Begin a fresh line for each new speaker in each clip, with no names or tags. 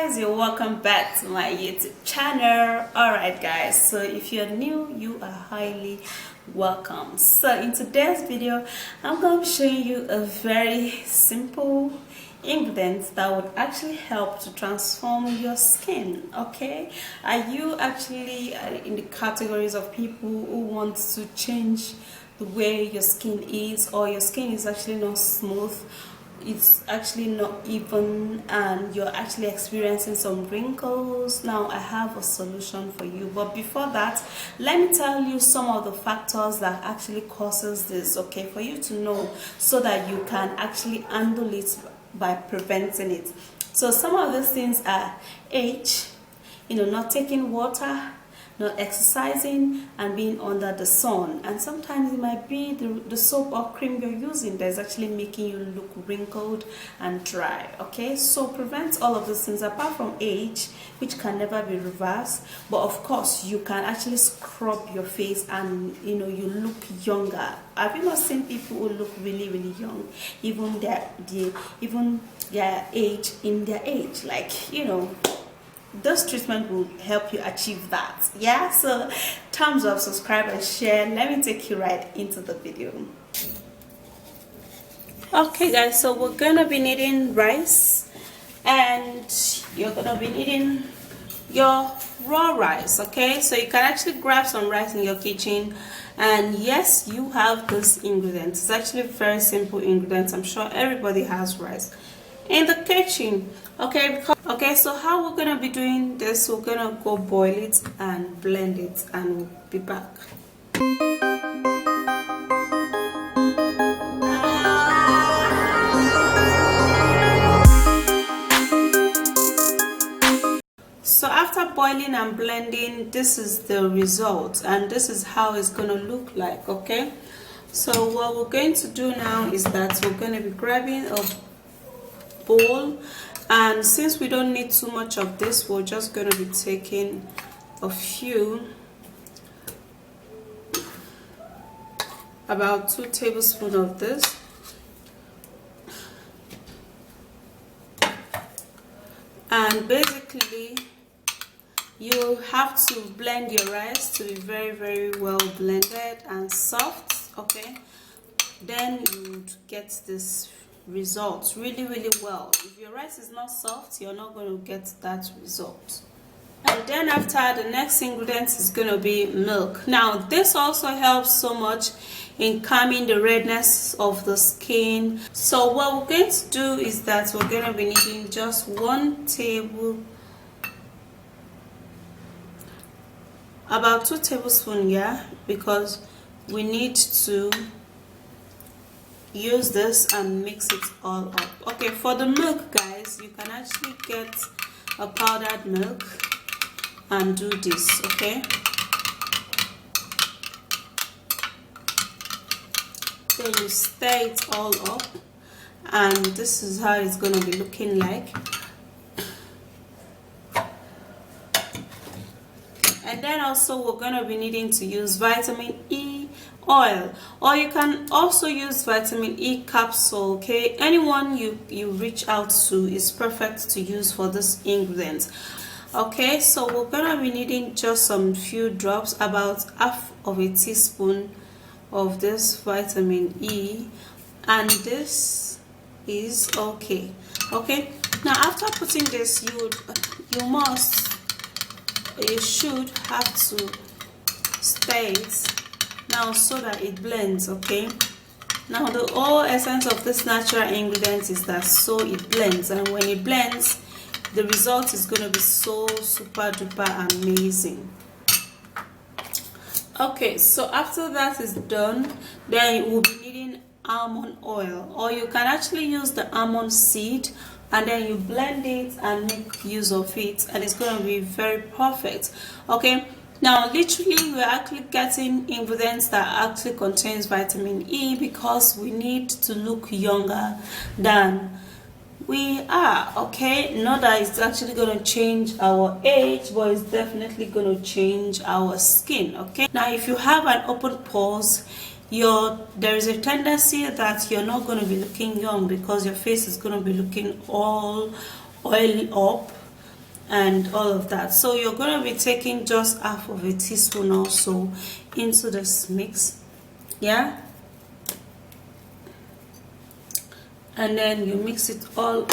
guys, you're welcome back to my YouTube channel. Alright guys, so if you're new, you are highly welcome. So in today's video, I'm going to be showing you a very simple ingredient that would actually help to transform your skin. Okay, are you actually in the categories of people who want to change the way your skin is, or your skin is actually not smooth, it's actually not even, and you're actually experiencing some wrinkles? Now I have a solution for you, but before that, let me tell you some of the factors that actually causes this, okay, for you to know so that you can actually handle it by preventing it. So some of these things are age, not taking water, not exercising, and being under the sun. And sometimes it might be the soap or cream you're using that is actually making you look wrinkled and dry. Okay, so prevent all of those things, apart from age, which can never be reversed. But of course, you can actually scrub your face and you look younger. Have you not seen people who look really young, even their age, in their age, like those treatment will help you achieve that. Yeah, so thumbs up, subscribe and share. Let me take you right into the video. Okay guys, so we're gonna be needing rice, and you're gonna be needing your raw rice. Okay, so you can actually grab some rice in your kitchen, and yes, you have this ingredient. It's actually very simple ingredients. I'm sure everybody has rice in the kitchen. Okay, so how we're gonna be doing this, we're gonna go boil it and blend it, and we'll be back. So after boiling and blending, this is the result, and this is how it's gonna look like. Okay, so what we're going to do now is that we're going to be grabbing a bowl, and since we don't need too much of this, we're just going to be taking a few, about 2 tablespoons of this, and basically you have to blend your rice to be very well blended and soft. Okay, then you would get this results really well. If your rice is not soft, you're not going to get that result. And then after, the next ingredient is going to be milk. Now this also helps so much in calming the redness of the skin. So what we're going to do is that we're going to be needing just 1 table, about 2 tablespoons, yeah, because we need to use this and mix it all up. Okay, for the milk guys, you can actually get a powdered milk and do this. Okay, then you stir it all up, and this is how it's going to be looking like. And then also we're going to be needing to use vitamin E oil, or you can also use vitamin E capsule. Okay, anyone you reach out to is perfect to use for this ingredient. Okay, so we're gonna be needing just some few drops, about half of a teaspoon of this vitamin E, and this is okay. Okay, now after putting this, you should have to stir it now so that it blends. Okay, now the whole essence of this natural ingredient is that so it blends, and when it blends, the result is going to be so super duper amazing. Okay, so after that is done, then you will be needing almond oil, or you can actually use the almond seed, and then you blend it and make use of it, and it's going to be very perfect. Okay, now literally we're actually getting ingredients that actually contains vitamin E, because we need to look younger than we are. Okay, not that it's actually going to change our age, but it's definitely going to change our skin. Okay, now if you have an open pores, there is a tendency that you're not going to be looking young, because your face is going to be looking all oily up. and all of that. So you're going to be taking just half of a teaspoon or so into this mix, yeah, and then you mix it all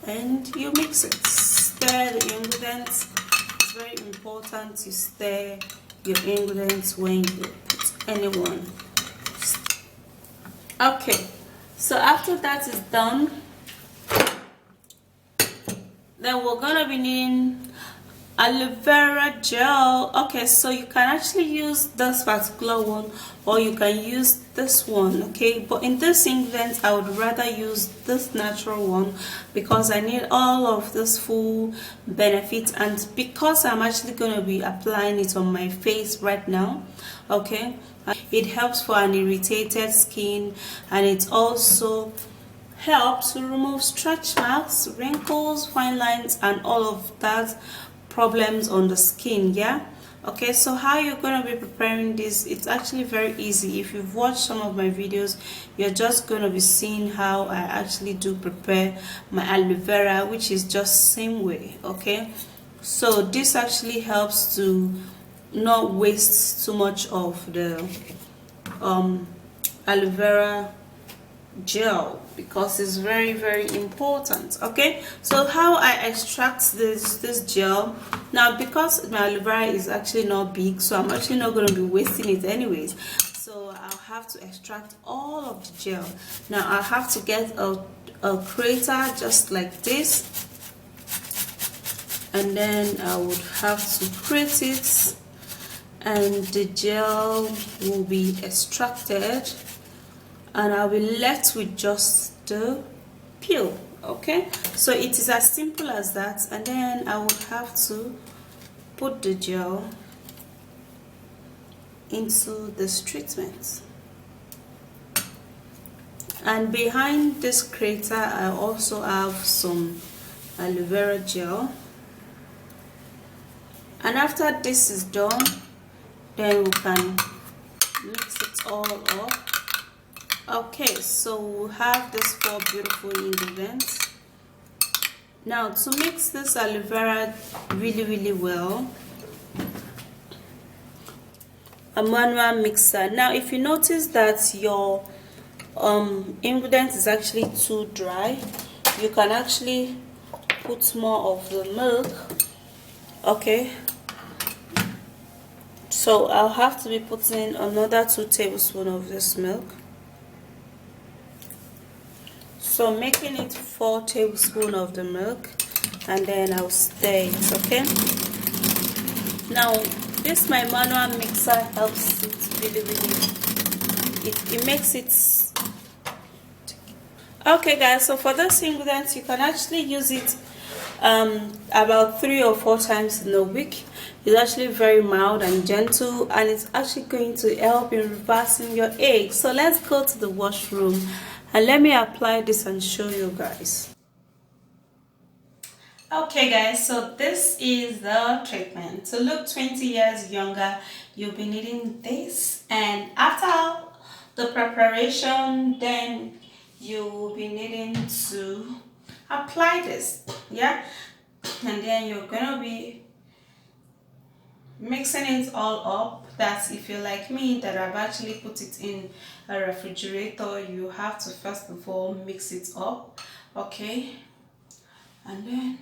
and you mix it. Stir the ingredients. It's very important to stir your ingredients when you put anyone. Okay, so after that is done, then we're gonna be needing aloe vera gel. Okay, so you can actually use this particular one or you can use this one, okay, but in this ingredient I would rather use this natural one because I need all of this full benefit, and because I'm actually going to be applying it on my face right now, okay, it helps for an irritated skin, and it also helps to remove stretch marks, wrinkles, fine lines, and all of that problems on the skin, yeah. Okay, so how you're going to be preparing this, it's actually very easy. If you've watched some of my videos, you're just going to be seeing how I actually do prepare my aloe vera, which is just same way, okay. So this actually helps to not waste too much of the aloe vera gel, because it's very important. Okay, so how I extract this gel now, because my aloe vera is actually not big, so I'm actually not going to be wasting it anyways, so I'll have to extract all of the gel. Now I'll have to get a crater just like this, and then I would have to crate it, and the gel will be extracted, and I'll be left with just the peel. Okay, so it is as simple as that. And then I would have to put the gel into this treatment, and behind this crater I also have some aloe vera gel. And after this is done, then we can mix it all up. Okay, so we'll have these 4 beautiful ingredients. Now to mix this aloe vera really well, a manual mixer. Now if you notice that your ingredient is actually too dry, you can actually put more of the milk. Okay, so I'll have to be putting another 2 tablespoons of this milk. So making it 4 tablespoons of the milk, and then I'll stir it. Okay, now this my manual mixer helps it really it makes it okay guys. So for this ingredient, you can actually use it about 3 or 4 times in a week. It's actually very mild and gentle, and it's actually going to help in reversing your ache. So let's go to the washroom and let me apply this and show you guys. Okay guys, so this is the treatment. To look 20 years younger, you'll be needing this, and after the preparation, then you will be needing to apply this, yeah, and then you're gonna be mixing it all up. That's if you're like me, that I've actually put it in a refrigerator, you have to first of all mix it up, okay, and then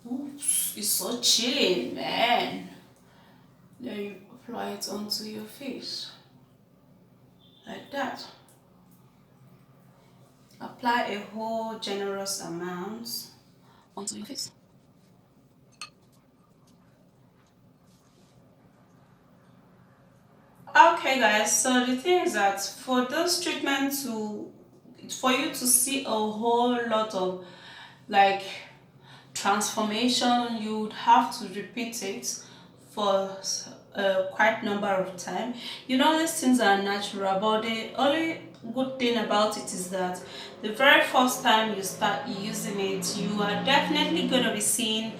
oops, it's so chilly, man. Then you apply it onto your face like that. Apply a whole generous amount onto your face. Okay guys, so the thing is that for this treatment for you to see a whole lot of like transformation, you would have to repeat it for a quite number of time. You know, these things are natural, but the only good thing about it is that the very first time you start using it, you are definitely going to be seeing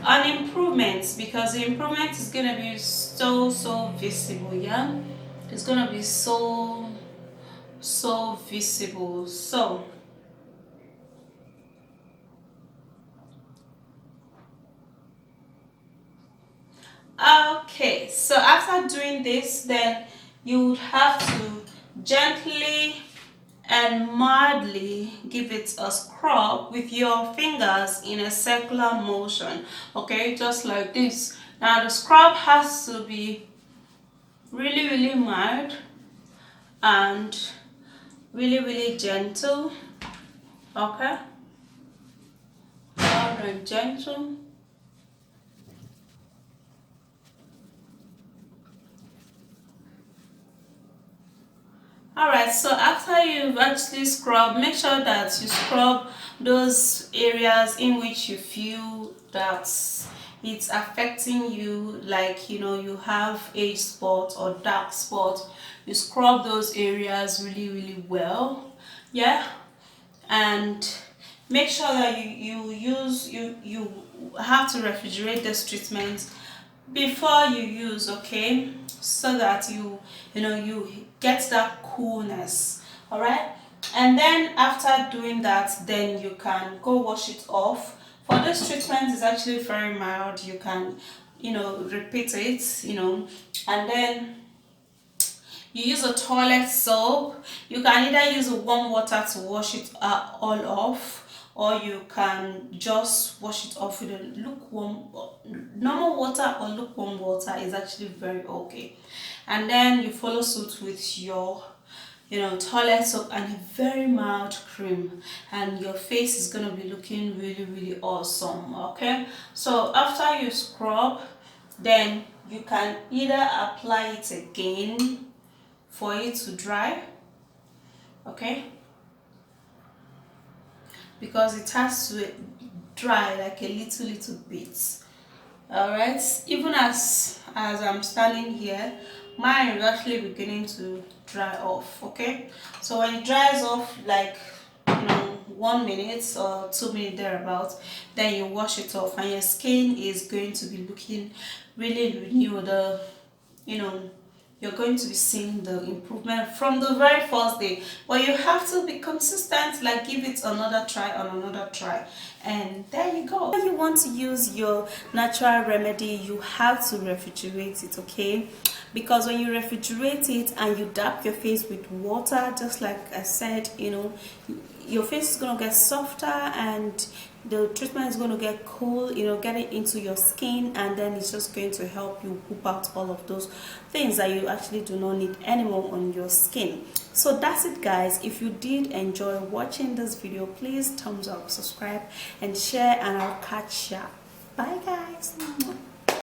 an improvement, because the improvement is going to be so visible, yeah. It's going to be so visible. Okay, so after doing this, then you would have to gently and mildly give it a scrub with your fingers in a circular motion. Okay, just like this. Now the scrub has to be really mild and really gentle. Okay, mild and gentle. Alright, so after you've actually scrubbed, make sure that you scrub those areas in which you feel that it's affecting you, like you have age spot or dark spot. You scrub those areas really well, yeah, and make sure that you have to refrigerate this treatment before you use, okay, so that you get that coolness. All right, and then after doing that, then you can go wash it off. For this treatment is actually very mild. You can repeat it, and then you use a toilet soap. You can either use warm water to wash it all off, or you can just wash it off with a lukewarm normal water, or lukewarm water is actually very okay. And then you follow suit with your toilet soap and a very mild cream, and your face is gonna be looking really awesome. Okay, so after you scrub, then you can either apply it again for it to dry, okay, because it has to dry like a little bit. All right, even as I'm standing here, mine is actually beginning to dry off. Okay, so when it dries off, like 1 minute or 2 minutes thereabouts, then you wash it off and your skin is going to be looking really renewed. You're going to be seeing the improvement from the very first day, but you have to be consistent, like give it another try on another try, and there you go. If you want to use your natural remedy, you have to refrigerate it, okay, because when you refrigerate it and you dab your face with water, just like I said, your face is going to get softer and the treatment is going to get cool, getting into your skin, and then it's just going to help you whoop out all of those things that you actually do not need anymore on your skin. So that's it, guys. If you did enjoy watching this video, please thumbs up, subscribe and share, and I'll catch ya. Bye guys.